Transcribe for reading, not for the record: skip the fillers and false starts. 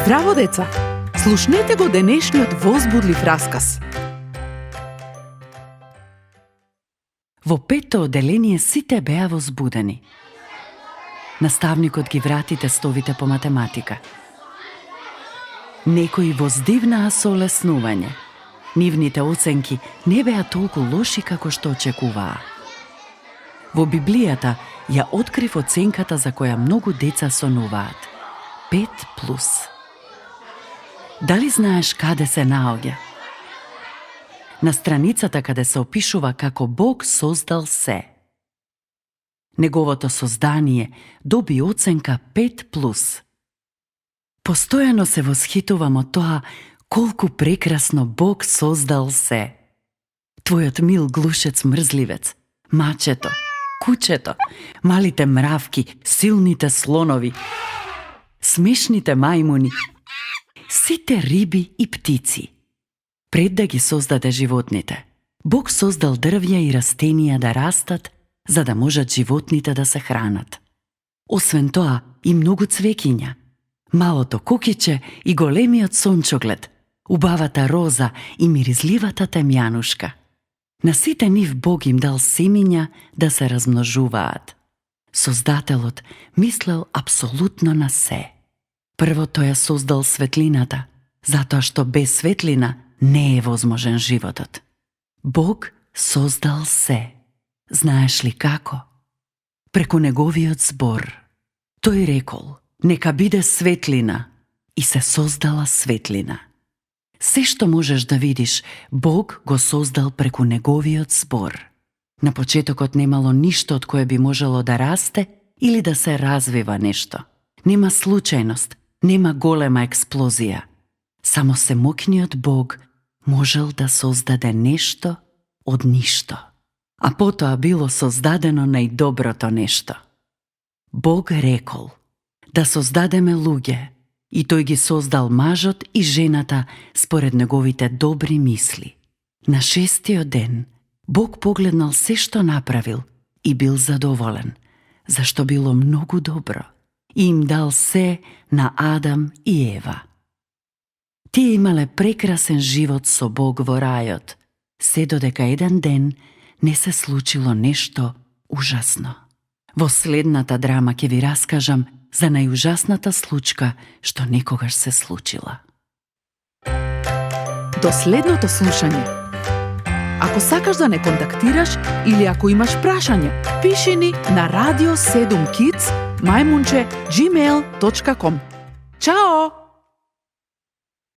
Здраво, деца! Слушнете го денешниот возбудлив расказ. Во петто одделение сите беа возбудени. Наставникот ги врати тестовите по математика. Некои воздивнаа со олеснување. Нивните оценки не беа толку лоши како што очекуваа. Во Библијата ја открив оценката за која многу деца сонуваат. 5+. Дали знаеш каде се наоѓа? На страницата каде се опишува како Бог создал се. Неговото создание доби оценка 5+. Постојано се восхитувам од тоа колку прекрасно Бог создал се. Твојот мил глушец мрзливец, мачето, кучето, малите мравки, силните слонови, смешните мајмуни, сите риби и птици. Пред да ги создаде животните, Бог создал дрвја и растенија да растат, за да можат животните да се хранат. Освен тоа, и многу цвеќиња, малото кукиче и големиот сончоглед, убавата роза и миризливата темјанушка. На сите нив Бог им дал семиња да се размножуваат. Создателот мислел апсолутно на се. Прво тој ја создал светлината, затоа што без светлина не е возможен животот. Бог создал се. Знаеш ли како? Преку неговиот збор. Тој рекол, нека биде светлина, и се создала светлина. Се што можеш да видиш, Бог го создал преку неговиот збор. На почетокот немало ништо од кое би можело да расте или да се развива нешто. Нема случајност, нема голема експлозија. Само семокниот Бог можел да создаде нешто од ништо. А потоа било создадено најдоброто нешто. Бог рекол да создадеме луѓе, и тој ги создал мажот и жената според неговите добри мисли. На 6-тиот ден Бог погледнал се што направил и бил задоволен, зашто било многу добро, и им дал се на Адам и Ева. Тие имале прекрасен живот со Бог во рајот, се додека еден ден не се случило нешто ужасно. Во следната драма ќе ви раскажам за најужасната случка што некогаш се случила. До следното слушање. Ако сакаш да не контактираш или ако имаш прашање, пиши ни на radio7kids@gmail.com. Чао!